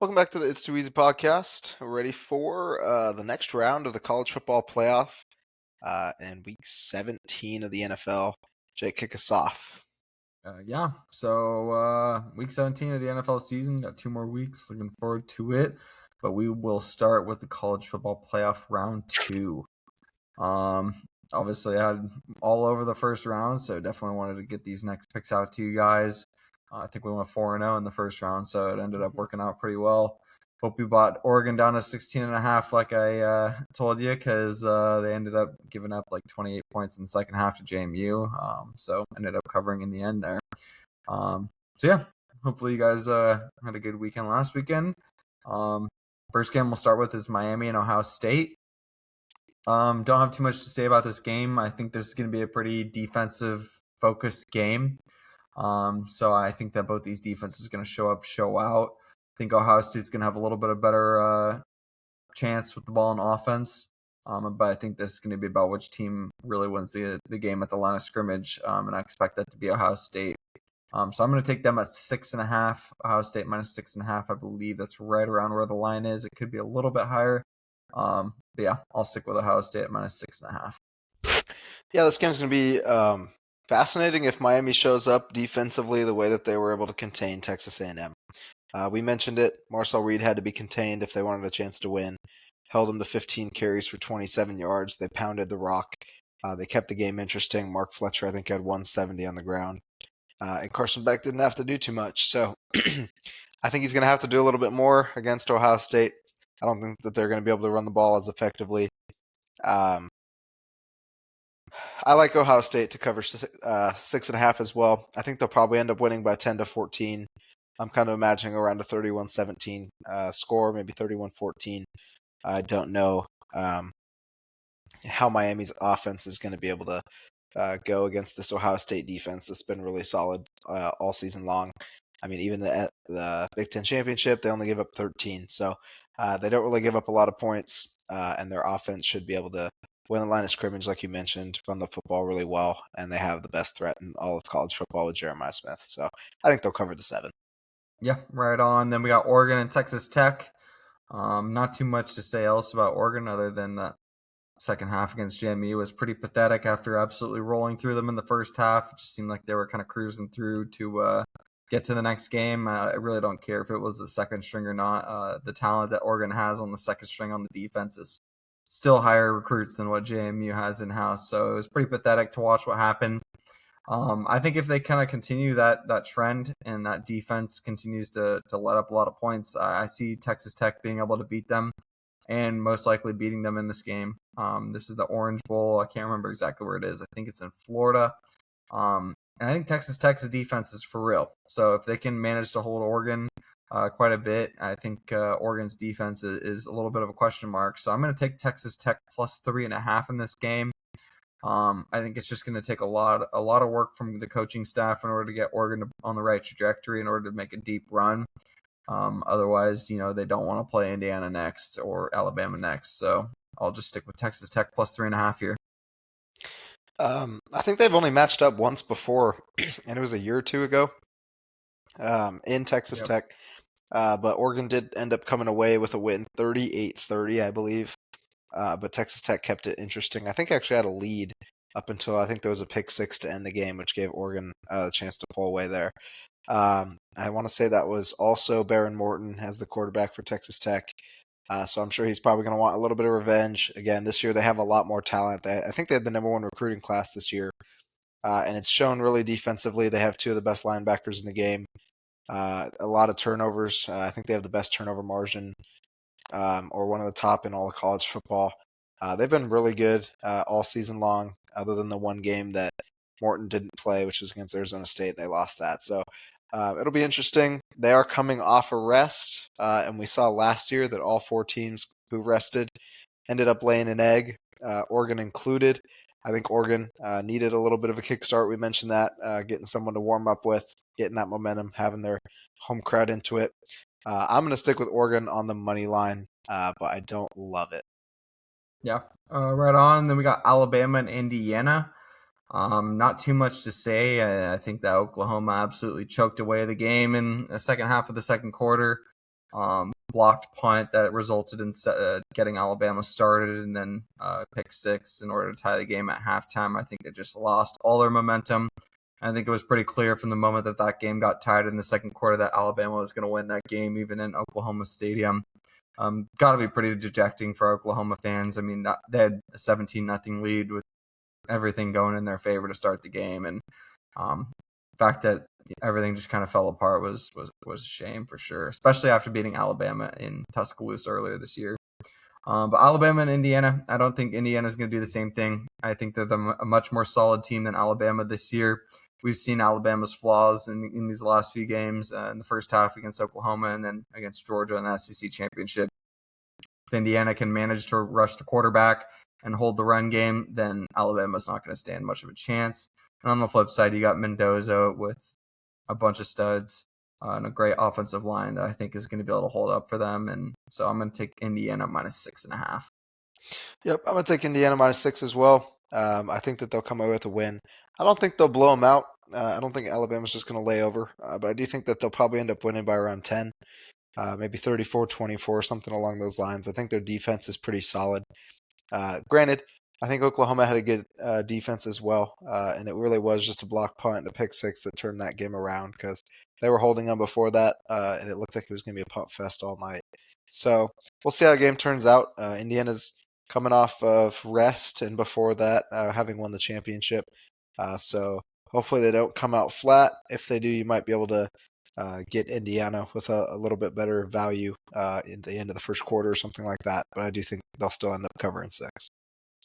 Welcome back to the It's Too Easy podcast. We're ready for the next round of the college football playoff and week 17 of the NFL. Jake, kick us off. Week 17 of the NFL season, got 2 more weeks. Looking forward to it. But we will start with the college football playoff round 2. Obviously, I had all over the first round, so definitely wanted to get these next picks out to you guys. I think we went 4-0 in the first round, so it ended up working out pretty well. Hope you bought Oregon down to 16.5 like I told you, because they ended up giving up like 28 points in the second half to JMU. So ended up covering in the end there. Hopefully you guys had a good weekend last weekend. First game we'll start with is Miami and Ohio State. Don't have too much to say about this game. I think this is going to be a pretty defensive-focused game. So I think that both these defenses are going to show out. I think Ohio State's going to have a little bit of better chance with the ball in offense. But I think this is going to be about which team really wins the game at the line of scrimmage. And I expect that to be Ohio State. So I'm going to take them at 6.5. Ohio State minus 6.5. I believe that's right around where the line is. It could be a little bit higher. But yeah, I'll stick with Ohio State at minus 6.5. Yeah, this game's going to be fascinating if Miami shows up defensively the way that they were able to contain Texas A&M. We mentioned it. Marcel Reed had to be contained if they wanted a chance to win. Held them to 15 carries for 27 yards. They pounded the rock. They kept the game interesting. Mark Fletcher, I think, had 170 on the ground. And Carson Beck didn't have to do too much. So I think he's going to have to do a little bit more against Ohio State. I don't think that they're going to be able to run the ball as effectively. I like Ohio State to cover 6.5 as well. I think they'll probably end up winning by 10-14. I'm kind of imagining around a 31-17 score, maybe 31-14. I don't know how Miami's offense is going to be able to go against this Ohio State defense that's been really solid all season long. I mean, even the Big Ten Championship, they only give up 13. So they don't really give up a lot of points, and their offense should be able to win the line of scrimmage, like you mentioned, run the football really well, and they have the best threat in all of college football with Jeremiah Smith. So I think they'll cover the 7. Yeah, right on. Then we got Oregon and Texas Tech. Not too much to say else about Oregon other than the second half against JMU was pretty pathetic after absolutely rolling through them in the first half. It just seemed like they were kind of cruising through to get to the next game. I really don't care if it was the second string or not. The talent that Oregon has on the second string on the defense is still higher recruits than what JMU has in-house. So it was pretty pathetic to watch what happened. I think if they kind of continue that trend and that defense continues to let up a lot of points, I see Texas Tech being able to beat them and most likely beating them in this game. This is the Orange Bowl. I can't remember exactly where it is. I think it's in Florida. And I think Texas Tech's defense is for real. So if they can manage to hold Oregon quite a bit, I think Oregon's defense is a little bit of a question mark. So I'm going to take Texas Tech plus 3.5 in this game. I think it's just going to take a lot of work from the coaching staff in order to get Oregon on the right trajectory in order to make a deep run. Otherwise, they don't want to play Indiana next or Alabama next. So I'll just stick with Texas Tech plus 3.5 here. I think they've only matched up once before, and it was a year or two ago in Texas Tech. But Oregon did end up coming away with a win, 38-30, I believe. But Texas Tech kept it interesting. I think actually had a lead up until I think there was a pick six to end the game, which gave Oregon a chance to pull away there. I want to say that was also Baron Morton as the quarterback for Texas Tech. So I'm sure he's probably going to want a little bit of revenge. Again, this year they have a lot more talent. I think they had the number 1 recruiting class this year. And it's shown really defensively. They have 2 of the best linebackers in the game. A lot of turnovers. I think they have the best turnover margin or one of the top in all of college football. They've been really good all season long, other than the one game that Morton didn't play, which was against Arizona State. They lost that. So it'll be interesting. They are coming off a rest, and we saw last year that all 4 teams who rested ended up laying an egg, Oregon included. I think Oregon needed a little bit of a kickstart. We mentioned that, getting someone to warm up with, getting that momentum, having their home crowd into it. I'm going to stick with Oregon on the money line, but I don't love it. Yeah, right on. Then we got Alabama and Indiana. Not too much to say. I think that Oklahoma absolutely choked away the game in the second half of the second quarter. blocked punt that resulted in getting Alabama started, and then pick six in order to tie the game at halftime. I think they just lost all their momentum. I think it was pretty clear from the moment that game got tied in the second quarter that Alabama was going to win that game, even in Oklahoma Stadium. Got to be pretty dejecting for Oklahoma fans. I mean, they had a 17-0 lead with everything going in their favor to start the game, and the fact that everything just kind of fell apart was a shame for sure, especially after beating Alabama in Tuscaloosa earlier this year. But Alabama and Indiana, I don't think Indiana's going to do the same thing. I think they're a much more solid team than Alabama this year. We've seen Alabama's flaws in these last few games in the first half against Oklahoma and then against Georgia in the SEC championship. If Indiana can manage to rush the quarterback and hold the run game, then Alabama's not going to stand much of a chance. And on the flip side, you got Mendoza with a bunch of studs and a great offensive line that I think is going to be able to hold up for them. And so I'm going to take Indiana -6.5. Yep, I'm going to take Indiana -6 as well. I think that they'll come away with a win. I don't think they'll blow them out. I don't think Alabama's just going to lay over. But I do think that they'll probably end up winning by around 10, maybe 34-24, something along those lines. I think their defense is pretty solid. Granted, I think Oklahoma had a good defense as well, and it really was just a block punt and a pick six that turned that game around because they were holding them before that, and it looked like it was going to be a punt fest all night. So we'll see how the game turns out. Indiana's coming off of rest, and before that, having won the championship. So hopefully they don't come out flat. If they do, you might be able to get Indiana with a little bit better value in the end of the first quarter or something like that. But I do think they'll still end up covering 6.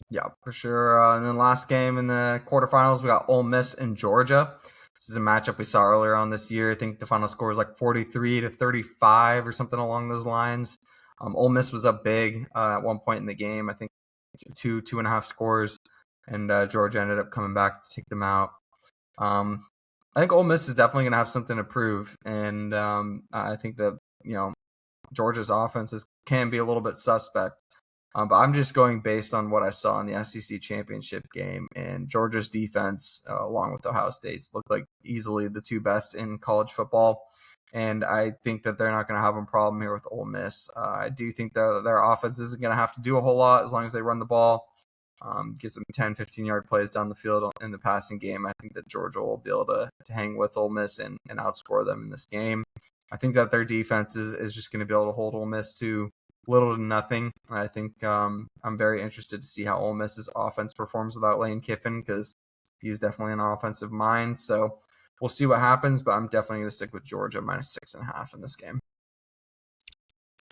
Yeah, for sure. And then last game in the quarterfinals, we got Ole Miss and Georgia. This is a matchup we saw earlier on this year. I think the final score was like 43-35 or something along those lines. Ole Miss was up big at one point in the game. I think 2.5 scores, and Georgia ended up coming back to take them out. I think Ole Miss is definitely going to have something to prove, and I think that Georgia's offenses can be a little bit suspect. But I'm just going based on what I saw in the SEC championship game, and Georgia's defense, along with Ohio State's, looked like easily the two best in college football. And I think that they're not going to have a problem here with Ole Miss. I do think that their offense isn't going to have to do a whole lot as long as they run the ball. Gives them 10, 15-yard plays down the field in the passing game. I think that Georgia will be able to hang with Ole Miss and outscore them in this game. I think that their defense is just going to be able to hold Ole Miss to little to nothing. I think I'm very interested to see how Ole Miss's offense performs without Lane Kiffin because he's definitely an offensive mind. So we'll see what happens, but I'm definitely going to stick with Georgia -6.5 in this game.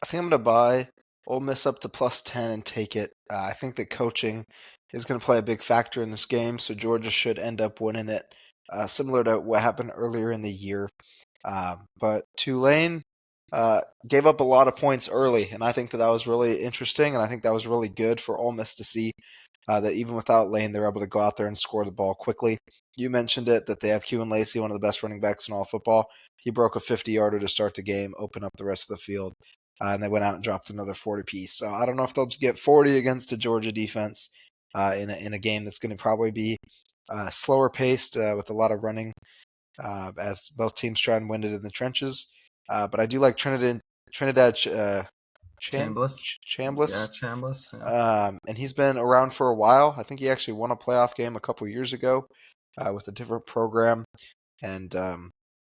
I think I'm going to buy Ole Miss up to +10 and take it. I think that coaching is going to play a big factor in this game, so Georgia should end up winning it, similar to what happened earlier in the year. But Tulane gave up a lot of points early, and I think that was really interesting, and I think that was really good for Ole Miss to see that even without Lane, they're able to go out there and score the ball quickly. You mentioned it, that they have Q and Lacey, one of the best running backs in all football. He broke a 50-yarder to start the game, open up the rest of the field, and they went out and dropped another 40-piece. So I don't know if they'll get 40 against a Georgia defense in a game that's going to probably be slower paced with a lot of running as both teams try and win it in the trenches. But I do like Trinidad Chambliss. Yeah, Chambliss. Yeah. And he's been around for a while. I think he actually won a playoff game a couple years ago with a different program. And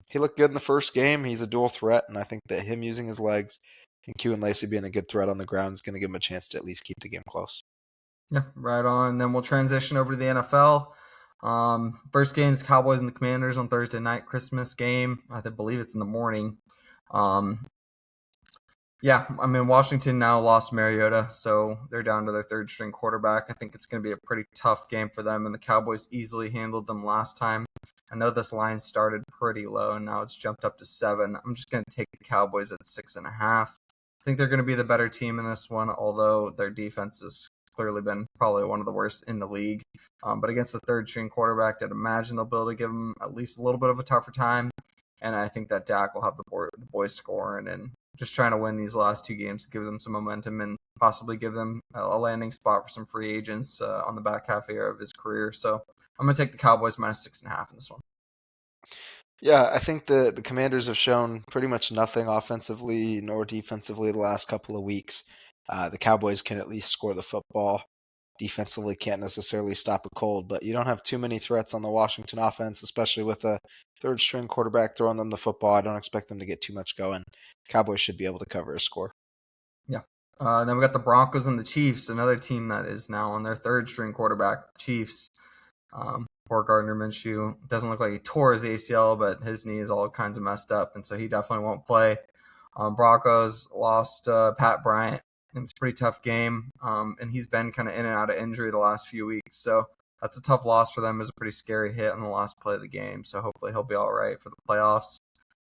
he looked good in the first game. He's a dual threat, and I think that him using his legs and Q and Lacey being a good threat on the ground is going to give him a chance to at least keep the game close. Yeah, right on. Then we'll transition over to the NFL. First game is Cowboys and the Commanders on Thursday night, Christmas game. I believe it's in the morning. Washington now lost Mariota, so they're down to their third string quarterback. I think it's going to be a pretty tough game for them, and the Cowboys easily handled them last time. I know this line started pretty low, and now it's jumped up to 7. I'm just going to take the Cowboys at 6.5. I think they're going to be the better team in this one, although their defense has clearly been probably one of the worst in the league. But against the third string quarterback, I'd imagine they'll be able to give them at least a little bit of a tougher time. And I think that Dak will have the boys scoring and just trying to win these last two games to give them some momentum and possibly give them a landing spot for some free agents on the back half of his career. So I'm going to take the Cowboys -6.5 in this one. Yeah, I think the Commanders have shown pretty much nothing offensively nor defensively the last couple of weeks. The Cowboys can at least score the football. Defensively, can't necessarily stop a cold, but you don't have too many threats on the Washington offense, especially with a third string quarterback throwing them the football. I don't expect them to get too much going. Cowboys should be able to cover a score. Yeah. Then we got the Broncos and the Chiefs, another team that is now on their third string quarterback, Chiefs. Poor Gardner Minshew. Doesn't look like he tore his ACL, but his knee is all kinds of messed up, and so he definitely won't play. Broncos lost Pat Bryant. And it's a pretty tough game, and he's been kind of in and out of injury the last few weeks. So that's a tough loss for them. It was a pretty scary hit on the last play of the game. So hopefully he'll be all right for the playoffs.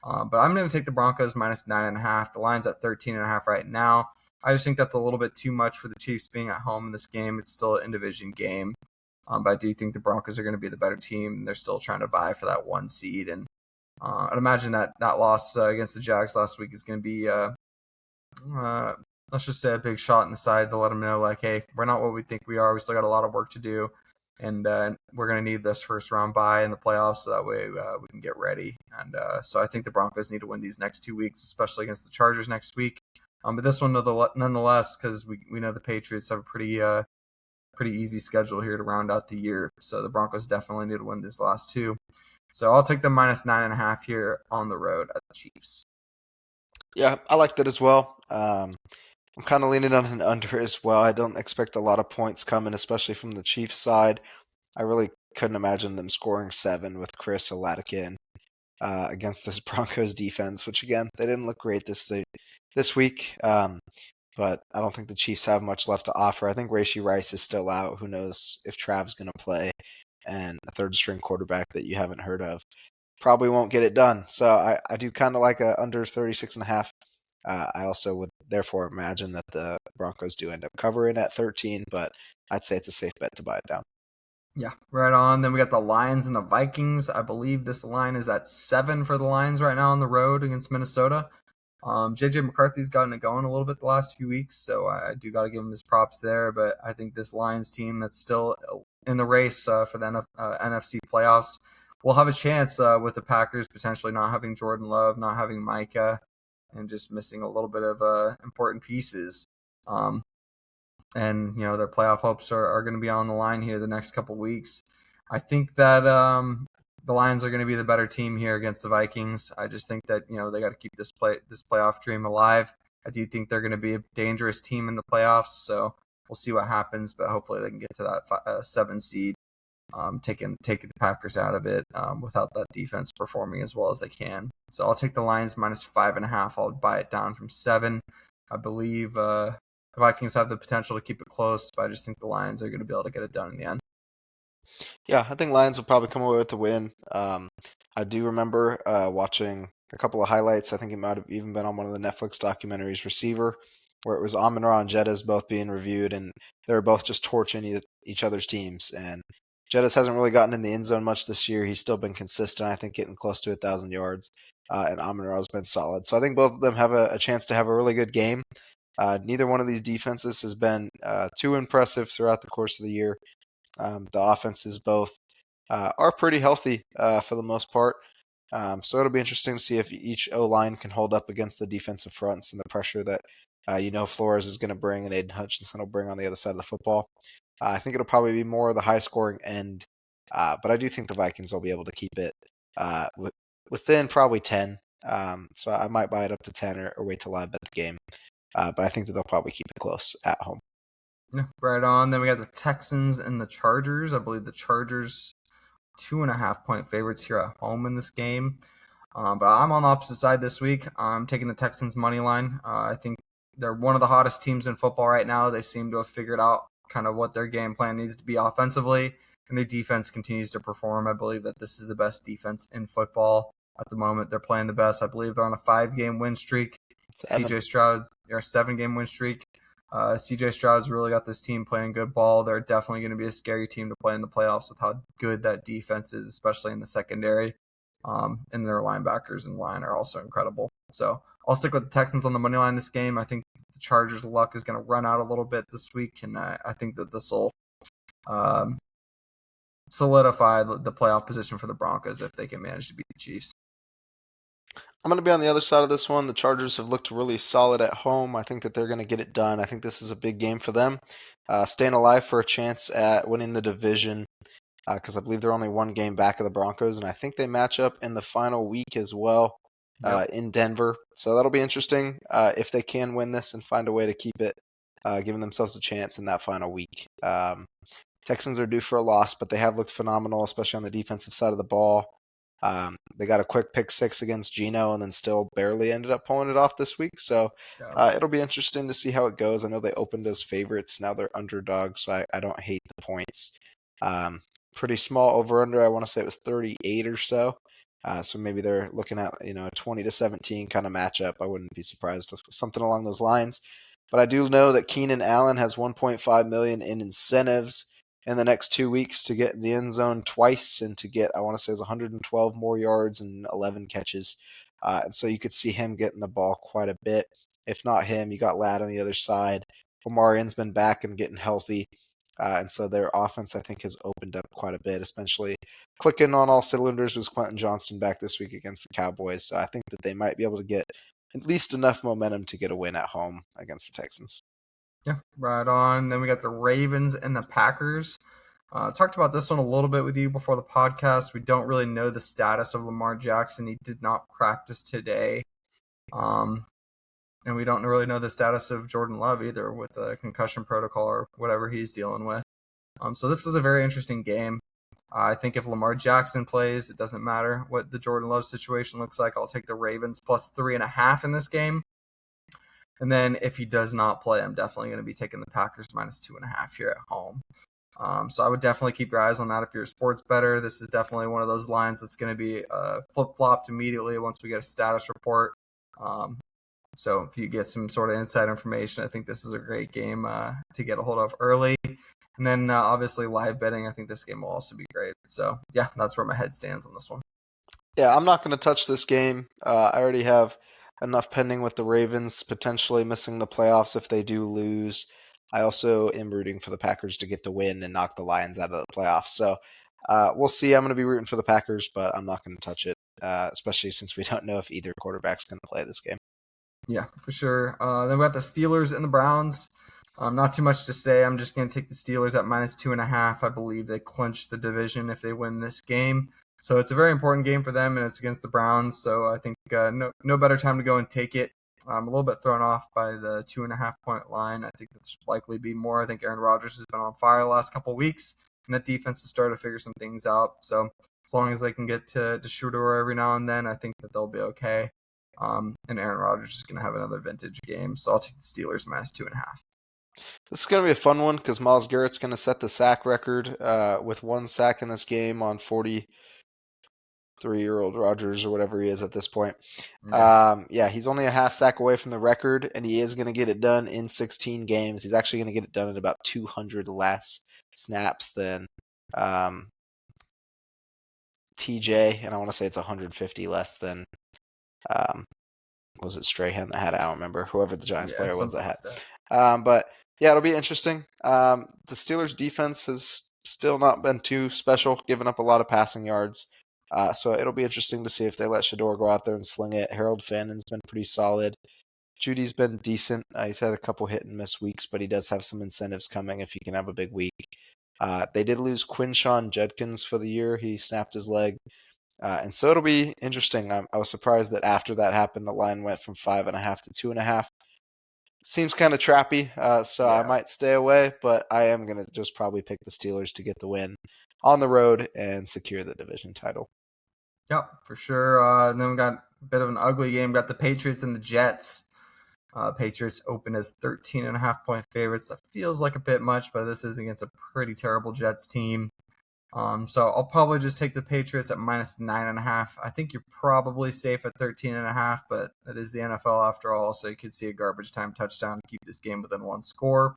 But I'm going to take the Broncos minus 9.5. The line's at 13.5 right now. I just think that's a little bit too much for the Chiefs being at home in this game. It's still an in-division game. But I do think the Broncos are going to be the better team. They're still trying to vie for that 1 seed. And I'd imagine that loss against the Jags last week is going to be, let's just say, a big shot in the side to let them know, like, hey, we're not what we think we are. We still got a lot of work to do. And we're going to need this first round bye in the playoffs so that way we can get ready. And so I think the Broncos need to win these next 2 weeks, especially against the Chargers next week. But this one, nonetheless, because we know the Patriots have a pretty easy schedule here to round out the year. So the Broncos definitely need to win these last 2. So I'll take the minus 9.5 here on the road at the Chiefs. Yeah, I like that as well. I'm kind of leaning on an under as well. I don't expect a lot of points coming, especially from the Chiefs side. I really couldn't imagine them scoring 7 with Chris Oladipo against this Broncos defense, which again, they didn't look great this week. But I don't think the Chiefs have much left to offer. I think Rashee Rice is still out. Who knows if Trav's going to play, and a third string quarterback that you haven't heard of probably won't get it done. So I do kind of like a under 36.5. I also would therefore imagine that the Broncos do end up covering at 13, but I'd say it's a safe bet to buy it down. Yeah, right on. Then we got the Lions and the Vikings. I believe this line is at 7 for the Lions right now on the road against Minnesota. JJ McCarthy's gotten it going a little bit the last few weeks, so I do got to give him his props there. But I think this Lions team that's still in the race for the NFC playoffs will have a chance with the Packers potentially not having Jordan Love, not having Micah, and just missing a little bit of important pieces. And their playoff hopes are going to be on the line here the next couple weeks. I think that the Lions are going to be the better team here against the Vikings. I just think that they got to keep this playoff dream alive. I do think they're going to be a dangerous team in the playoffs, so we'll see what happens. But hopefully they can get to that 7 seed, taking the Packers out of it without that defense performing as well as they can. So I'll take the Lions minus 5.5. I'll buy it down from 7. I believe the Vikings have the potential to keep it close, but I just think the Lions are going to be able to get it done in the end. Yeah, I think Lions will probably come away with the win. I do remember watching a couple of highlights. I think it might have even been on one of the Netflix documentaries, Receiver, where it was Amon-Ra and Jettas both being reviewed, and they were both just torching each other's teams. And Jettas hasn't really gotten in the end zone much this year. He's still been consistent, I think, getting close to 1,000 yards, and Amon-Ra has been solid. So I think both of them have a chance to have a really good game. Neither one of these defenses has been too impressive throughout the course of the year. The offenses both are pretty healthy for the most part. So it'll be interesting to see if each O-line can hold up against the defensive fronts and the pressure that Flores is going to bring and Aiden Hutchinson will bring on the other side of the football. I think it'll probably be more of the high-scoring end, but I do think the Vikings will be able to keep it within probably 10. So I might buy it up to 10 or wait till I bet the game. But I think that they'll probably keep it close at home. Yeah, right on. Then we got the Texans and the Chargers. I believe the Chargers 2.5 point favorites here at home in this game. But I'm on the opposite side this week. I'm taking the Texans money line. I think they're one of the hottest teams in football right now. They seem to have figured out kind of what their game plan needs to be offensively, and their defense continues to perform. I believe that this is the best defense in football at the moment. They're playing the best. I believe they're on a 5-game win streak. CJ Stroud's 7-game win streak. CJ Stroud's really got this team playing good ball. They're definitely going to be a scary team to play in the playoffs with how good that defense is, especially in the secondary. And their linebackers and line are also incredible. So I'll stick with the Texans on the money line this game. I think the Chargers' luck is going to run out a little bit this week, and I think that this will solidify the playoff position for the Broncos if they can manage to beat the Chiefs. I'm going to be on the other side of this one. The Chargers have looked really solid at home. I think that they're going to get it done. I think this is a big game for them. Staying alive for a chance at winning the division because I believe they're only one game back of the Broncos, and I think they match up in the final week as well Yep. in Denver. So that'll be interesting if they can win this and find a way to keep it, giving themselves a chance in that final week. Texans are due for a loss, but they have looked phenomenal, especially on the defensive side of the ball. They got a quick pick six against Geno and then still barely ended up pulling it off this week. So it'll be interesting to see how it goes. I know they opened as favorites. Now they're underdogs, so I don't hate the points. Pretty small over-under. I want to say it was 38 or so. So maybe they're looking at a 20-17 kind of matchup. I wouldn't be surprised. Something along those lines. But I do know that Keenan Allen has $1.5 million in incentives in the next 2 weeks to get in the end zone twice and to get, I want to say, 112 more yards and 11 catches. And so you could see him getting the ball quite a bit. If not him, you got Ladd on the other side. Omarion's been back and getting healthy. And so their offense, I think, has opened up quite a bit, especially clicking on all cylinders was Quentin Johnston back this week against the Cowboys. So I think that they might be able to get at least enough momentum to get a win at home against the Texans. Yeah, right on. Then we got the Ravens and the Packers. Talked about this one a little bit with you before the podcast. We don't really know the status of Lamar Jackson. He did not practice today. And we don't really know the status of Jordan Love either with the concussion protocol or whatever he's dealing with. So this is a very interesting game. I think if Lamar Jackson plays, it doesn't matter what the Jordan Love situation looks like. I'll take the Ravens plus 3.5 in this game. And then if he does not play, I'm definitely going to be taking the Packers minus 2.5 here at home. So I would definitely keep your eyes on that if you're a sports bettor. This is definitely one of those lines that's going to be flip-flopped immediately once we get a status report. So if you get some sort of inside information, I think this is a great game to get a hold of early. And then obviously live betting, I think this game will also be great. So yeah, that's where my head stands on this one. Yeah, I'm not going to touch this game. I already have enough pending with the Ravens potentially missing the playoffs if they do lose. I also am rooting for the Packers to get the win and knock the Lions out of the playoffs. So we'll see. I'm going to be rooting for the Packers, but I'm not going to touch it, especially since we don't know if either quarterback's going to play this game. Yeah, for sure. Then we got the Steelers and the Browns. Not too much to say. I'm just going to take the Steelers at minus 2.5. I believe they clinch the division if they win this game. So it's a very important game for them, and it's against the Browns. So I think no better time to go and take it. I'm a little bit thrown off by the 2.5 point line. I think it's likely be more. I think Aaron Rodgers has been on fire the last couple of weeks, and that defense has started to figure some things out. So as long as they can get to Shooter every now and then, I think that they'll be okay. And Aaron Rodgers is going to have another vintage game. So I'll take the Steelers minus 2.5. This is going to be a fun one because Myles Garrett's going to set the sack record with 1 sack in this game on 43-year-old Rodgers or whatever he is at this point. Yeah, he's only a half sack away from the record, and he is going to get it done in 16 games. He's actually going to get it done in about 200 less snaps than TJ, and I want to say it's 150 less than was it Strahan that had it? I don't remember. Whoever the Giants player was that had. But yeah, it'll be interesting. The Steelers' defense has still not been too special, giving up a lot of passing yards. So it'll be interesting to see if they let Shador go out there and sling it. Harold Fannon's been pretty solid. Judy's been decent. He's had a couple hit and miss weeks, but he does have some incentives coming if he can have a big week. They did lose Quinshawn Judkins for the year. He snapped his leg. And so it'll be interesting. I was surprised that after that happened, the line went from 5.5 to 2.5. Seems kind of trappy, so yeah. I might stay away, but I am going to just probably pick the Steelers to get the win on the road and secure the division title. Yep, for sure. And then we got a bit of an ugly game. We got the Patriots and the Jets. Patriots open as 13.5 point favorites. That feels like a bit much, but this is against a pretty terrible Jets team. So I'll probably just take the Patriots at minus 9.5. I think you're probably safe at 13.5, but it is the NFL after all, so you could see a garbage time touchdown to keep this game within one score.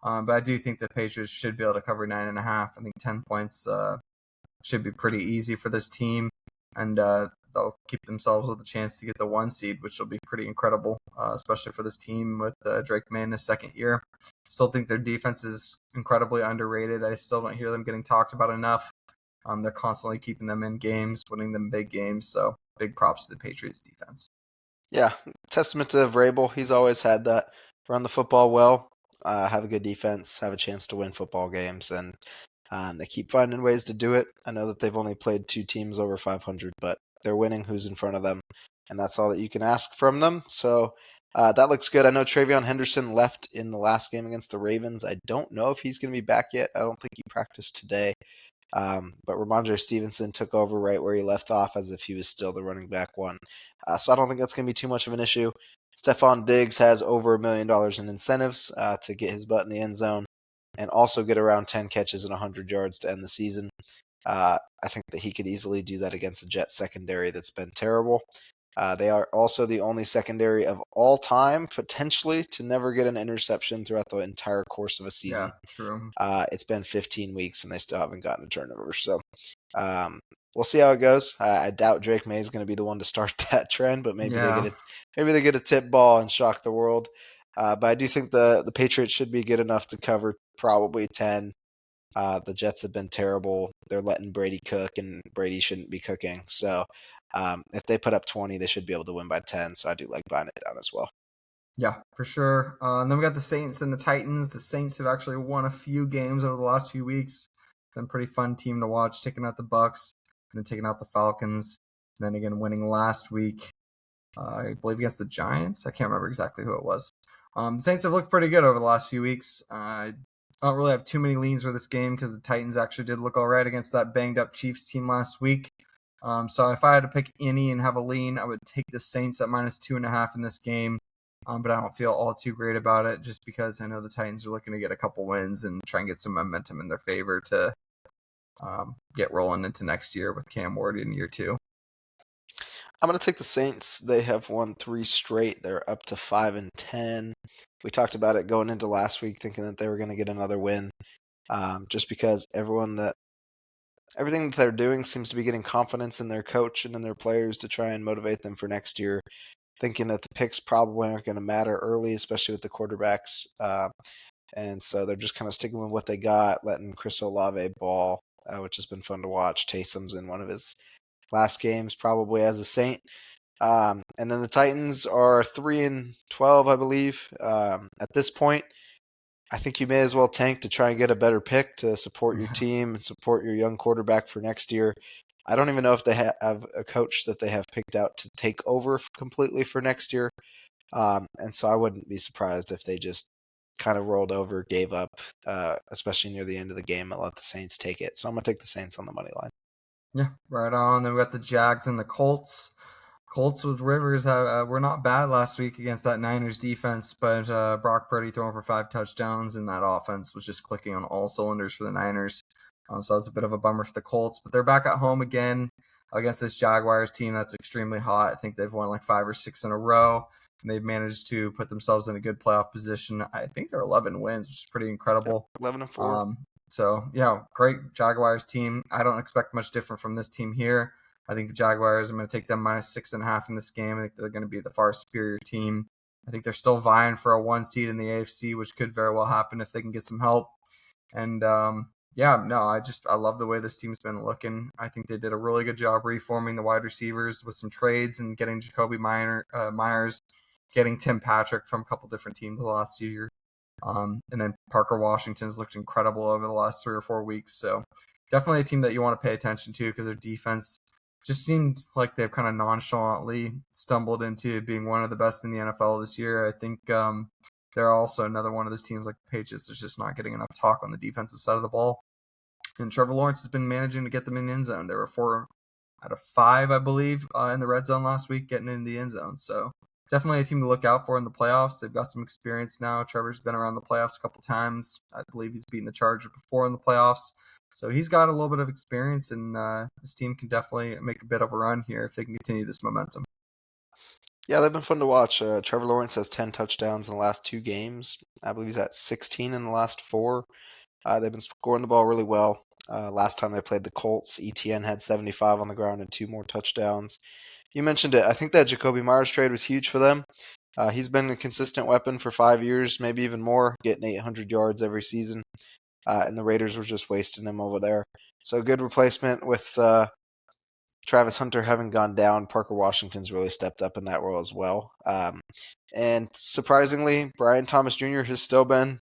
But I do think the Patriots should be able to cover 9.5. I think 10 points should be pretty easy for this team, and they'll keep themselves with a chance to get the 1 seed, which will be pretty incredible, especially for this team with Drake May in his second year. Still think their defense is incredibly underrated. I still don't hear them getting talked about enough. They're constantly keeping them in games, winning them big games. So big props to the Patriots defense. Yeah, testament to Vrabel. He's always had that. Run the football well, have a good defense, have a chance to win football games, and they keep finding ways to do it. I know that they've only played 2 teams over 500, but they're winning who's in front of them, and that's all that you can ask from them. So that looks good. I know Travion Henderson left in the last game against the Ravens. I don't know if he's going to be back yet. I don't think he practiced today. But Ramondre Stevenson took over right where he left off as if he was still the running back one. So I don't think that's going to be too much of an issue. Stephon Diggs has over $1 million in incentives to get his butt in the end zone and also get around 10 catches and 100 yards to end the season. I think that he could easily do that against the Jets secondary that's been terrible. They are also the only secondary of all time, potentially, to never get an interception throughout the entire course of a season. Yeah, true. It's been 15 weeks and they still haven't gotten a turnover. So we'll see how it goes. I doubt Drake May is going to be the one to start that trend, but maybe they get a tip ball and shock the world. But I do think the Patriots should be good enough to cover probably 10. The Jets have been terrible. They're letting Brady cook, and Brady shouldn't be cooking. So if they put up 20, they should be able to win by 10. So I do like buying it down as well. Yeah, for sure. And then we got the Saints and the Titans. The Saints have actually won a few games over the last few weeks. Been a pretty fun team to watch, taking out the Bucks and then taking out the Falcons. And then again, winning last week, I believe against the Giants. I can't remember exactly who it was. The Saints have looked pretty good over the last few weeks. I don't really have too many leans for this game because the Titans actually did look all right against that banged up Chiefs team last week. So if I had to pick any and have a lean, I would take the Saints at -2.5 in this game. But I don't feel all too great about it just because I know the Titans are looking to get a couple wins and try and get some momentum in their favor to get rolling into next year with Cam Ward in year 2. I'm going to take the Saints. They have won 3 straight. They're up to 5-10. We talked about it going into last week, thinking that they were going to get another win, just because everything that they're doing seems to be getting confidence in their coach and in their players to try and motivate them for next year, thinking that the picks probably aren't going to matter early, especially with the quarterbacks. And so they're just kind of sticking with what they got, letting Chris Olave ball, which has been fun to watch. Taysom's in one of his last games, probably as a Saint. And then the Titans are 3-12, I believe. At this point, I think you may as well tank to try and get a better pick to support your team and support your young quarterback for next year. I don't even know if they have a coach that they have picked out to take over completely for next year. And so I wouldn't be surprised if they just kind of rolled over, gave up, especially near the end of the game, and let the Saints take it. So I'm going to take the Saints on the money line. Yeah, right on. Then we got the Jags and the Colts. Colts with Rivers were not bad last week against that Niners defense, but Brock Purdy throwing for 5 touchdowns, and that offense was just clicking on all cylinders for the Niners. So that was a bit of a bummer for the Colts, but they're back at home again against this Jaguars team that's extremely hot. I think they've won like 5 or 6 in a row, and they've managed to put themselves in a good playoff position. I think they're 11 wins, which is pretty incredible. 11-4. So, yeah, great Jaguars team. I don't expect much different from this team here. I think the Jaguars, I'm going to take them -6.5 in this game. I think they're going to be the far superior team. I think they're still vying for a 1 seed in the AFC, which could very well happen if they can get some help. And, I love the way this team's been looking. I think they did a really good job reforming the wide receivers with some trades and getting Jacoby Myers, getting Tim Patrick from a couple different teams the last year. And then Parker Washington's looked incredible over the last 3 or 4 weeks. So definitely a team that you want to pay attention to because their defense just seems like they've kind of nonchalantly stumbled into being one of the best in the NFL this year. I think they're also another one of those teams like the Patriots that's just not getting enough talk on the defensive side of the ball. And Trevor Lawrence has been managing to get them in the end zone. There were 4 out of 5, I believe, in the red zone last week getting in the end zone. So definitely a team to look out for in the playoffs. They've got some experience now. Trevor's been around the playoffs a couple times. I believe he's beaten the Chargers before in the playoffs. So he's got a little bit of experience, and this team can definitely make a bit of a run here if they can continue this momentum. Yeah, they've been fun to watch. Trevor Lawrence has 10 touchdowns in the last 2 games. I believe he's at 16 in the last 4. They've been scoring the ball really well. Last time they played the Colts, ETN had 75 on the ground and 2 more touchdowns. You mentioned it. I think that Jacoby Myers trade was huge for them. He's been a consistent weapon for 5 years, maybe even more, getting 800 yards every season. And the Raiders were just wasting him over there. So a good replacement with Travis Hunter having gone down, Parker Washington's really stepped up in that role as well. And surprisingly, Brian Thomas Jr. has still been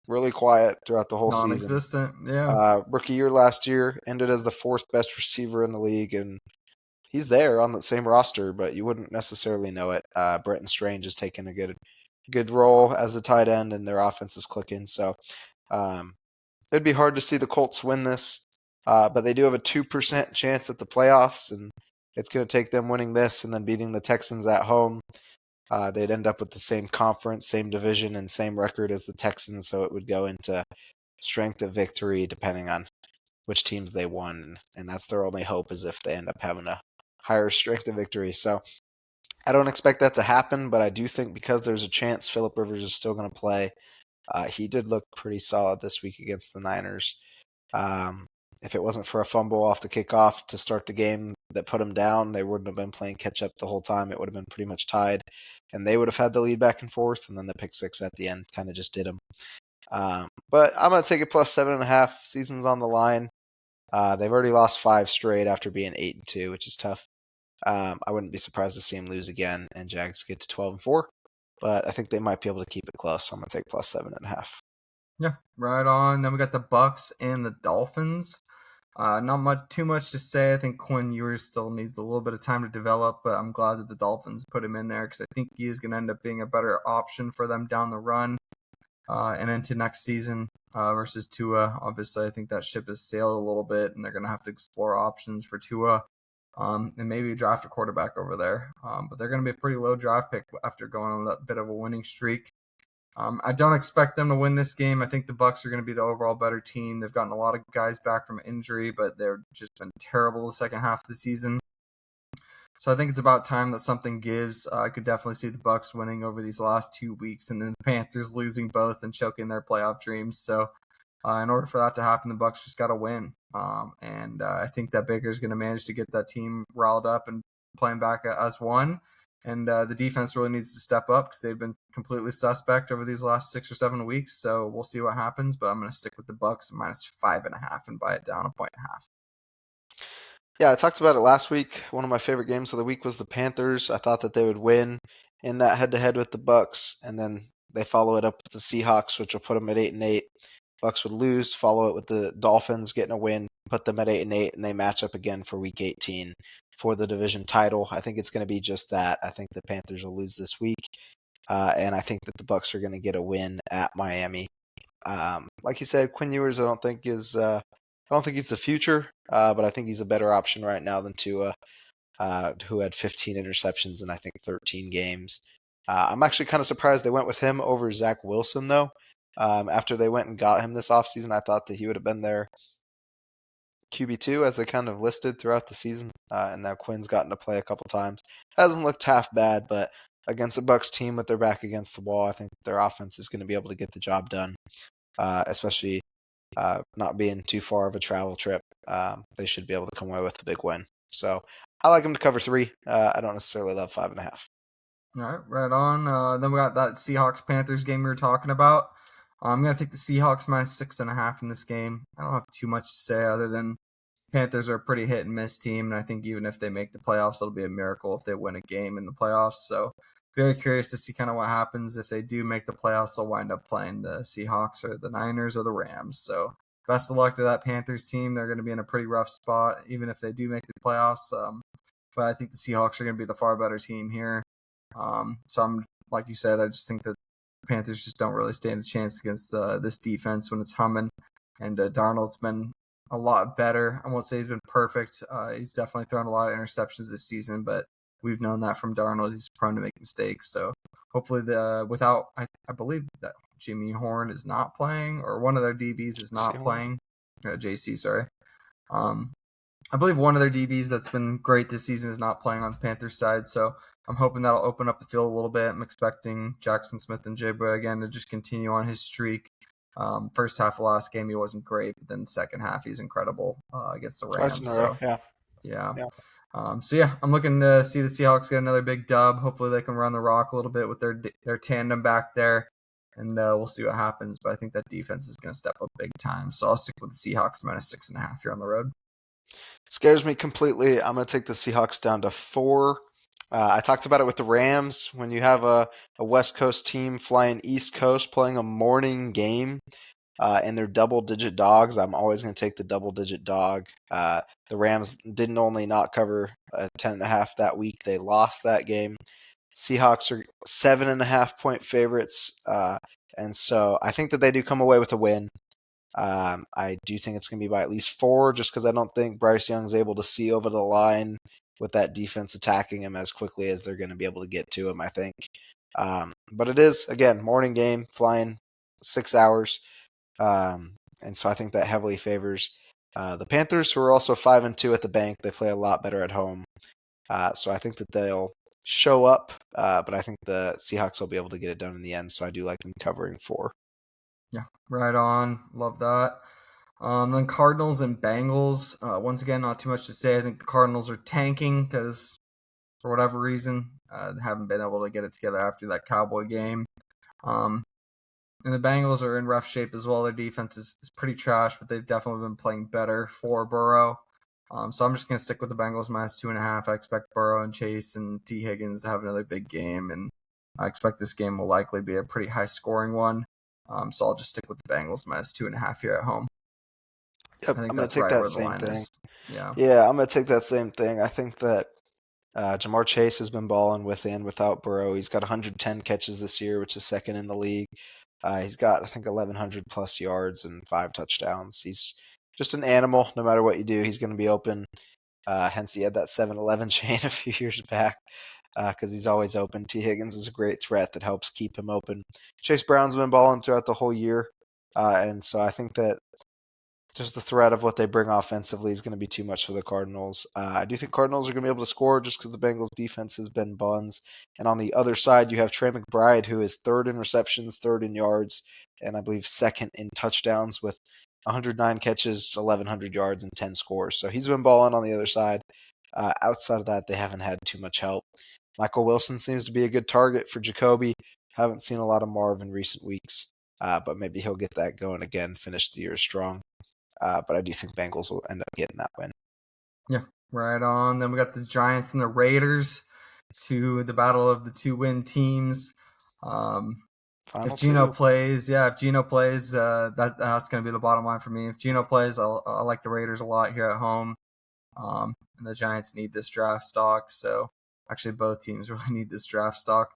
really quiet throughout the whole season. Non-existent, yeah. Rookie year last year, ended as the fourth best receiver in the league, and he's there on the same roster, but you wouldn't necessarily know it. Brenton Strange has taken a good role as a tight end, and their offense is clicking. So it'd be hard to see the Colts win this, but they do have a 2% chance at the playoffs, and it's going to take them winning this and then beating the Texans at home. They'd end up with the same conference, same division, and same record as the Texans, so it would go into strength of victory depending on which teams they won, and that's their only hope is if they end up having a higher strength of victory. So I don't expect that to happen, but I do think because there's a chance Phillip Rivers is still going to play, he did look pretty solid this week against the Niners. If it wasn't for a fumble off the kickoff to start the game that put him down, they wouldn't have been playing catch-up the whole time. It would have been pretty much tied, and they would have had the lead back and forth, and then the pick six at the end kind of just did them. But I'm going to take it plus 7.5. Season's on the line. They've already lost 5 straight after being 8-2, which is tough. I wouldn't be surprised to see them lose again and Jags get to 12-4, but I think they might be able to keep it close. So I'm going to take plus 7.5. Yeah, right on. Then we got the Bucs and the Dolphins. Not too much to say. I think Quinn Ewers still needs a little bit of time to develop, but I'm glad that the Dolphins put him in there because I think he is going to end up being a better option for them down the run and into next season versus Tua. Obviously, I think that ship has sailed a little bit, and they're going to have to explore options for Tua and maybe draft a quarterback over there. But they're going to be a pretty low draft pick after going on a bit of a winning streak. I don't expect them to win this game. I think the Bucs are going to be the overall better team. They've gotten a lot of guys back from injury, but they've just been terrible the second half of the season. So I think it's about time that something gives. I could definitely see the Bucs winning over these last 2 weeks, and then the Panthers losing both and choking their playoff dreams. So in order for that to happen, the Bucs just got to win. And I think that Baker's going to manage to get that team riled up and playing back as one. And the defense really needs to step up because they've been completely suspect over these last 6 or 7 weeks. So we'll see what happens. But I'm going to stick with the Bucs minus 5.5 and buy it down 1.5. Yeah, I talked about it last week. One of my favorite games of the week was the Panthers. I thought that they would win in that head-to-head with the Bucs, and then they follow it up with the Seahawks, which will put them at 8-8. Bucs would lose, follow it with the Dolphins getting a win, put them at 8-8, and they match up again for Week 18 for the division title. I think it's going to be just that. I think the Panthers will lose this week, and I think that the Bucs are going to get a win at Miami. Like you said, Quinn Ewers, I don't think he's the future, but I think he's a better option right now than Tua, who had 15 interceptions in I think 13 games. I'm actually kind of surprised they went with him over Zach Wilson though. After they went and got him this offseason, I thought that he would have been their QB2 as they kind of listed throughout the season, and now Quinn's gotten to play a couple times. Hasn't looked half bad, but against the Bucs team with their back against the wall, I think their offense is going to be able to get the job done, especially not being too far of a travel trip. They should be able to come away with a big win. So I like them to cover 3. I don't necessarily love 5.5. All right, right on. Then we got that Seahawks Panthers game we were talking about. I'm going to take the Seahawks minus 6.5 in this game. I don't have too much to say other than Panthers are a pretty hit and miss team, and I think even if they make the playoffs, it'll be a miracle if they win a game in the playoffs. So very curious to see kind of what happens. If they do make the playoffs, they'll wind up playing the Seahawks or the Niners or the Rams. So best of luck to that Panthers team. They're going to be in a pretty rough spot, even if they do make the playoffs. But I think the Seahawks are going to be the far better team here. So I'm, like you said, I just think that Panthers just don't really stand a chance against this defense when it's humming. And Darnold's been a lot better. I won't say he's been perfect. He's definitely thrown a lot of interceptions this season, but we've known that from Darnold. He's prone to make mistakes. So hopefully I believe that Jimmy Horn is not playing, or one of their DBs is not playing. JC, sorry. I believe one of their DBs that's been great this season is not playing on the Panthers side. So I'm hoping that'll open up the field a little bit. I'm expecting Jackson Smith and Jigba again to just continue on his streak. First half of last game, he wasn't great, but then the second half, he's incredible against the Rams. So, yeah. I'm looking to see the Seahawks get another big dub. Hopefully they can run the rock a little bit with their tandem back there, and we'll see what happens. But I think that defense is going to step up big time. So I'll stick with the Seahawks minus 6.5 here on the road. Scares me completely. I'm going to take the Seahawks down to 4. I talked about it with the Rams. When you have a West Coast team flying East Coast playing a morning game, and they're double-digit dogs, I'm always going to take the double-digit dog. The Rams didn't only not cover 10.5 that week; they lost that game. Seahawks are 7.5 point favorites, and so I think that they do come away with a win. I do think it's going to be by at least 4, just because I don't think Bryce Young's able to see over the line with that defense attacking him as quickly as they're going to be able to get to him, I think. But it is, again, morning game, flying 6 hours. And so I think that heavily favors the Panthers, who are also 5-2 at the bank. They play a lot better at home. So I think that they'll show up, but I think the Seahawks will be able to get it done in the end. So I do like them covering 4. Yeah, right on. Love that. Then Cardinals and Bengals. Once again, not too much to say. I think the Cardinals are tanking because for whatever reason, haven't been able to get it together after that Cowboy game. And the Bengals are in rough shape as well. Their defense is pretty trash, but they've definitely been playing better for Burrow. So I'm just going to stick with the Bengals minus 2.5. I expect Burrow and Chase and T. Higgins to have another big game, and I expect this game will likely be a pretty high-scoring one. So I'll just stick with the Bengals minus 2.5 here at home. Yep, I think I'm going that's to take right that where the same line thing. is. Yeah, I'm going to take that same thing. I think that Jamar Chase has been balling with and without Burrow. He's got 110 catches this year, which is second in the league. He's got, I think, 1,100 plus yards and 5 touchdowns. He's just an animal. No matter what you do, he's going to be open. Hence, he had that 7-11 chain a few years back because he's always open. T. Higgins is a great threat that helps keep him open. Chase Brown's been balling throughout the whole year. And so I think that just the threat of what they bring offensively is going to be too much for the Cardinals. I do think Cardinals are going to be able to score just because the Bengals defense has been buns. And on the other side, you have Trey McBride, who is 3rd in receptions, 3rd in yards, and I believe 2nd in touchdowns with 109 catches, 1,100 yards, and 10 scores. So he's been balling on the other side. Outside of that, they haven't had too much help. Michael Wilson seems to be a good target for Jacoby. Haven't seen a lot of Marv in recent weeks, but maybe he'll get that going again, finish the year strong. But I do think Bengals will end up getting that win. Yeah, right on. Then we got the Giants and the Raiders to the battle of the 2-win teams. If Geno plays, that's going to be the bottom line for me. If Geno plays, I like the Raiders a lot here at home. And the Giants need this draft stock. So actually, both teams really need this draft stock.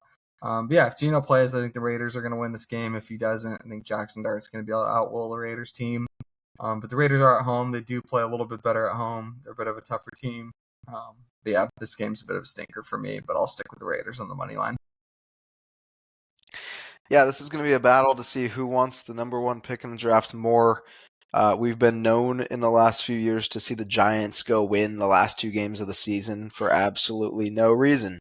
But yeah, if Geno plays, I think the Raiders are going to win this game. If he doesn't, I think Jackson Dart's going to be able to outwill the Raiders team. But the Raiders are at home. They do play a little bit better at home. They're a bit of a tougher team. But yeah, this game's a bit of a stinker for me, but I'll stick with the Raiders on the money line. Yeah, this is going to be a battle to see who wants the number 1 pick in the draft more. We've been known in the last few years to see the Giants go win the last 2 games of the season for absolutely no reason.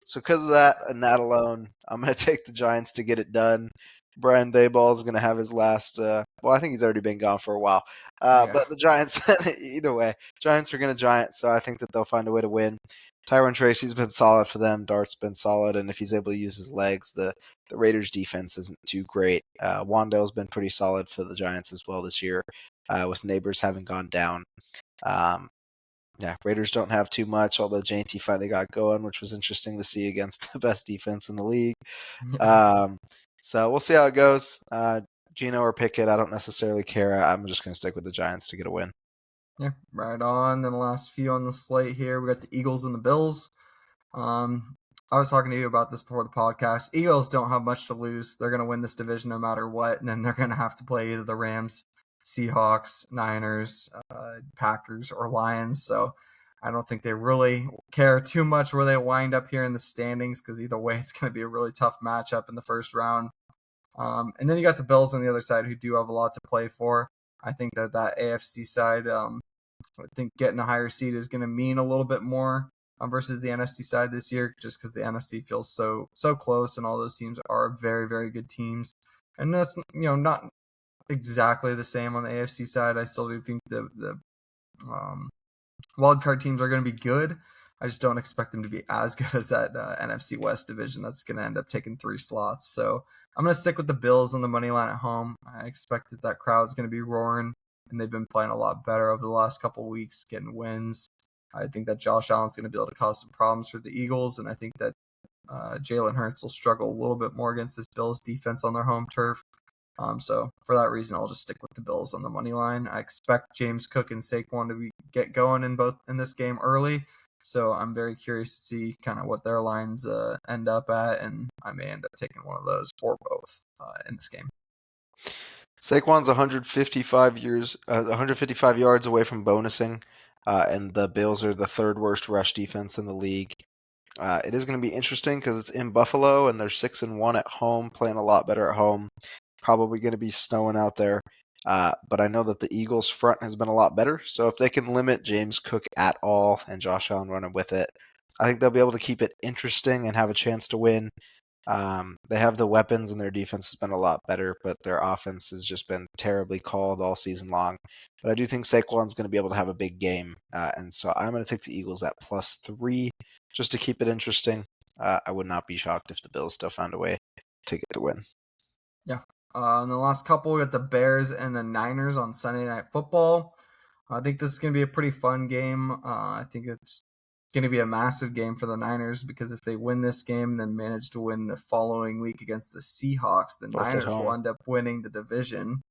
So because of that and that alone, I'm going to take the Giants to get it done. Brian Daboll is going to have his last, I think he's already been gone for a while. But the Giants, either way, Giants are going to Giant, so I think that they'll find a way to win. Tyron Tracy's been solid for them. Dart's been solid, and if he's able to use his legs, the Raiders' defense isn't too great. Wandale's been pretty solid for the Giants as well this year, with Neighbors having gone down. Raiders don't have too much, although JT finally got going, which was interesting to see against the best defense in the league. So we'll see how it goes. Geno or Pickett, I don't necessarily care. I'm just going to stick with the Giants to get a win. Yeah, right on. Then the last few on the slate here, we got the Eagles and the Bills. I was talking to you about this before the podcast. Eagles don't have much to lose. They're going to win this division no matter what, and then they're going to have to play either the Rams, Seahawks, Niners, Packers, or Lions. So I don't think they really care too much where they wind up here in the standings because either way, it's going to be a really tough matchup in the first round. And then you got the Bills on the other side who do have a lot to play for. I think that AFC side, I think getting a higher seed is going to mean a little bit more versus the NFC side this year, just because the NFC feels so close, and all those teams are very, very good teams. And that's not exactly the same on the AFC side. I still do think the wildcard teams are going to be good. I just don't expect them to be as good as that NFC West division that's going to end up taking 3 slots. So I'm going to stick with the Bills on the money line at home. I expect that crowd's going to be roaring and they've been playing a lot better over the last couple of weeks, getting wins. I think that Josh Allen's going to be able to cause some problems for the Eagles, and I think that Jalen Hurts will struggle a little bit more against this Bills defense on their home turf. So for that reason, I'll just stick with the Bills on the money line. I expect James Cook and Saquon to get going in this game early. So I'm very curious to see kind of what their lines end up at, and I may end up taking one of those or both in this game. Saquon's 155 yards away from bonusing, and the Bills are the third worst rush defense in the league. It is going to be interesting because it's in Buffalo and they're 6-1 at home, playing a lot better at home. Probably going to be snowing out there. But I know that the Eagles' front has been a lot better. So if they can limit James Cook at all and Josh Allen running with it, I think they'll be able to keep it interesting and have a chance to win. They have the weapons and their defense has been a lot better, but their offense has just been terribly called all season long. But I do think Saquon's going to be able to have a big game. And so I'm going to take the Eagles at +3 just to keep it interesting. I would not be shocked if the Bills still found a way to get the win. Yeah. In the last couple, we got the Bears and the Niners on Sunday Night Football. I think this is going to be a pretty fun game. I think it's going to be a massive game for the Niners because if they win this game and then manage to win the following week against the Seahawks, the Niners will end up winning the division,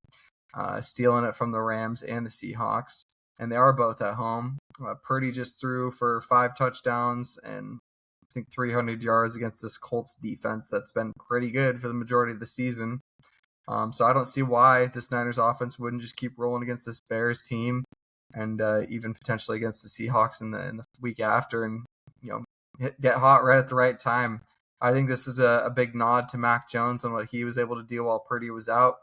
stealing it from the Rams and the Seahawks. And they are both at home. Purdy just threw for 5 touchdowns and I think 300 yards against this Colts defense that's been pretty good for the majority of the season. So I don't see why this Niners offense wouldn't just keep rolling against this Bears team and even potentially against the Seahawks in the week after and get hot right at the right time. I think this is a big nod to Mac Jones and what he was able to do while Purdy was out.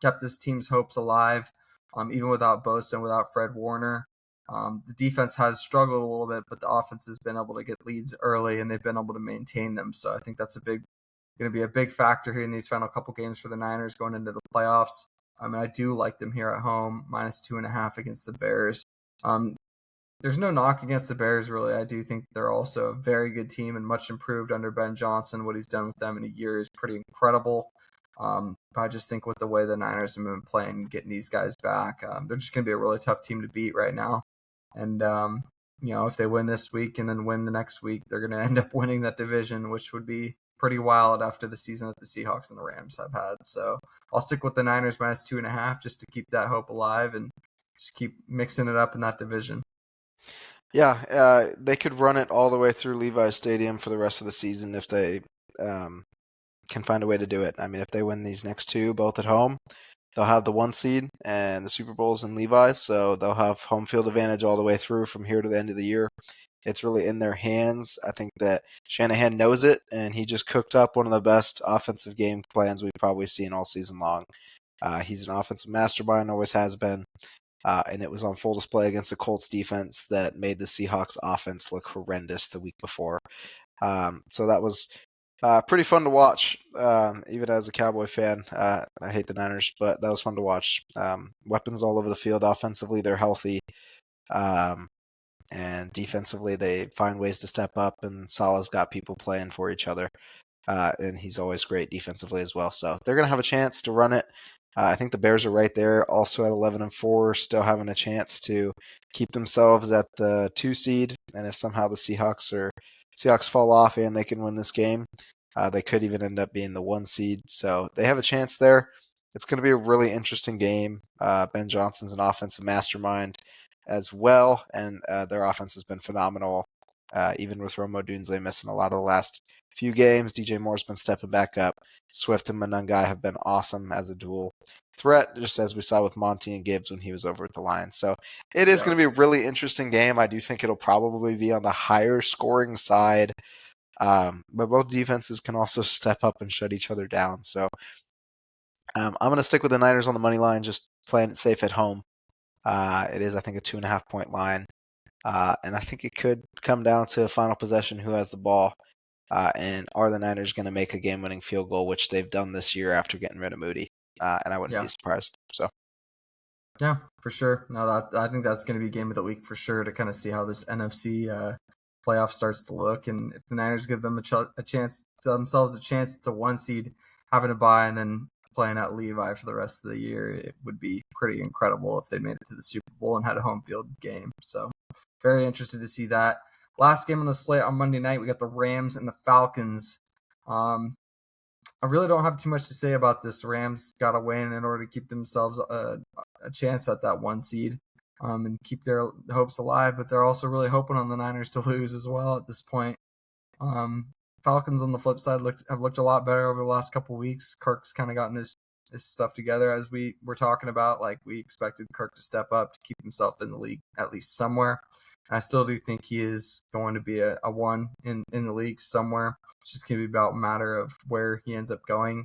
Kept this team's hopes alive, even without Bosa and without Fred Warner. The defense has struggled a little bit, but the offense has been able to get leads early and they've been able to maintain them. So I think that's going to be a big factor here in these final couple games for the Niners going into the playoffs. I do like them here at home, -2.5 against the Bears. There's no knock against the Bears, really. I do think they're also a very good team and much improved under Ben Johnson. What he's done with them in a year is pretty incredible. I just think with the way the Niners have been playing, getting these guys back, they're just going to be a really tough team to beat right now. And, if they win this week and then win the next week, they're going to end up winning that division, which would be pretty wild after the season that the Seahawks and the Rams have had. So I'll stick with the Niners -2.5 just to keep that hope alive and just keep mixing it up in that division. Yeah, they could run it all the way through Levi's Stadium for the rest of the season if they can find a way to do it. I mean, if they win these next two, both at home, they'll have the 1 seed and the Super Bowl's in Levi's, so they'll have home field advantage all the way through from here to the end of the year. It's really in their hands. I think that Shanahan knows it, and he just cooked up one of the best offensive game plans we've probably seen all season long. He's an offensive mastermind, always has been, and it was on full display against the Colts defense that made the Seahawks offense look horrendous the week before. So that was pretty fun to watch, even as a Cowboy fan. I hate the Niners, but that was fun to watch. Weapons all over the field. Offensively, they're healthy. And defensively, they find ways to step up, and Salah's got people playing for each other. And he's always great defensively as well. So they're going to have a chance to run it. I think the Bears are right there, also at 11-4, still having a chance to keep themselves at the 2 seed. And if somehow the Seahawks fall off and they can win this game, they could even end up being the 1 seed. So they have a chance there. It's going to be a really interesting game. Ben Johnson's an offensive mastermind as well, and their offense has been phenomenal. Even with Rome Odunze missing a lot of the last few games, DJ Moore's been stepping back up. Swift and Monungai have been awesome as a dual threat, just as we saw with Monty and Gibbs when he was over at the Lions. So it is going to be a really interesting game. I do think it'll probably be on the higher scoring side, but both defenses can also step up and shut each other down. So I'm going to stick with the Niners on the money line, just playing it safe at home. It is, I think, a 2.5-point line. And I think it could come down to a final possession, who has the ball, and are the Niners going to make a game-winning field goal, which they've done this year after getting rid of Moody. And I wouldn't be surprised. So, yeah, for sure. No, I think that's going to be game of the week for sure to kind of see how this NFC playoff starts to look, and if the Niners give them themselves a chance at the 1 seed, having a bye, and then playing at Levi for the rest of the year. It would be pretty incredible if they made it to the Super Bowl and had a home field game. So very interested to see that. Last game on the slate on Monday night, we got the Rams and the Falcons. I really don't have too much to say about this. Rams got to win in order to keep themselves a chance at that 1 seed and keep their hopes alive, but they're also really hoping on the Niners to lose as well at this point. Falcons on the flip side have looked a lot better over the last couple of weeks. Kirk's kind of gotten his stuff together, as we were talking about. Like, we expected Kirk to step up to keep himself in the league at least somewhere. I still do think he is going to be a one in the league somewhere. It's just going to be about a matter of where he ends up going.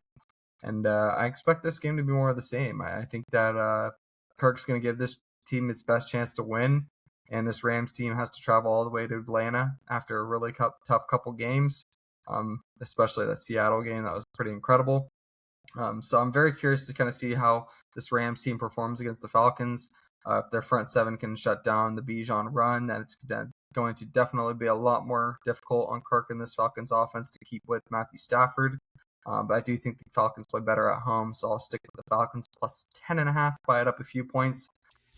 And I expect this game to be more of the same. I think that Kirk's going to give this team its best chance to win. And this Rams team has to travel all the way to Atlanta after a really tough couple games, especially that Seattle game. That was pretty incredible. So I'm very curious to kind of see how this Rams team performs against the Falcons. If their front seven can shut down the Bijan run, then it's going to definitely be a lot more difficult on Kirk and this Falcons offense to keep with Matthew Stafford. But I do think the Falcons play better at home, so I'll stick with the Falcons plus 10.5, buy it up a few points,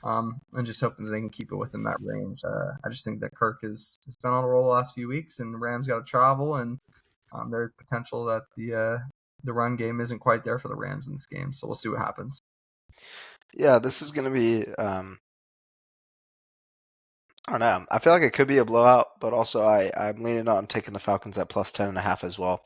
and just hoping that they can keep it within that range. I just think that Kirk has been on a roll the last few weeks, and the Rams got to travel, and there's potential that the run game isn't quite there for the Rams in this game, so we'll see what happens. Yeah, this is going to be, I don't know. I feel like it could be a blowout, but also I'm leaning on taking the Falcons at plus 10.5 as well.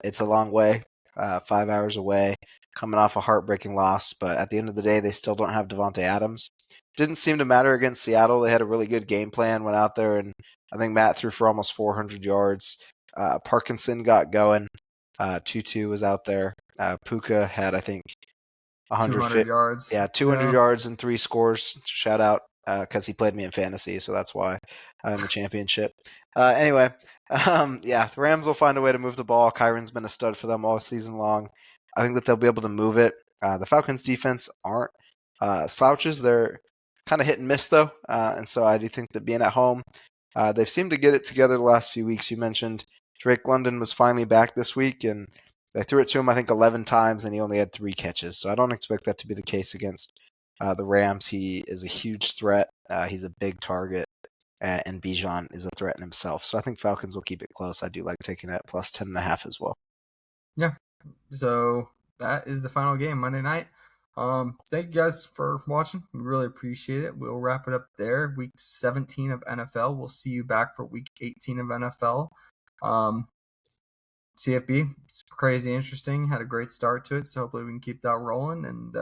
It's a long way, 5 hours away, coming off a heartbreaking loss, but at the end of the day, they still don't have Devontae Adams. Didn't seem to matter against Seattle. They had a really good game plan, went out there, and I think Matt threw for almost 400 yards. Parkinson got going. Tutu was out there. Puka had, I think, 200 yards. Yeah, 200 yards and 3 scores. Shout out, because he played me in fantasy, so that's why I'm in the championship. Anyway, the Rams will find a way to move the ball. Kyron's been a stud for them all season long. I think that they'll be able to move it. The Falcons' defense aren't slouches. They're kind of hit and miss, though, and so I do think that being at home, they've seemed to get it together the last few weeks. You mentioned Drake London was finally back this week, and they threw it to him, I think, 11 times, and he only had 3 catches. So I don't expect that to be the case against the Rams. He is a huge threat. He's a big target, and Bijan is a threat in himself. So I think Falcons will keep it close. I do like taking it plus 10.5 as well. Yeah. So that is the final game Monday night. Thank you guys for watching. We really appreciate it. We'll wrap it up there. Week 17 of NFL. We'll see you back for week 18 of NFL. CFB, it's crazy interesting. Had a great start to it, so hopefully we can keep that rolling, and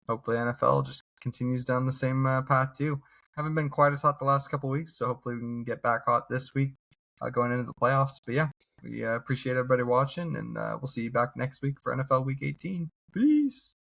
hopefully NFL just continues down the same path too. Haven't been quite as hot the last couple of weeks, so hopefully we can get back hot this week going into the playoffs. But yeah, we appreciate everybody watching, and we'll see you back next week for NFL Week 18. Peace.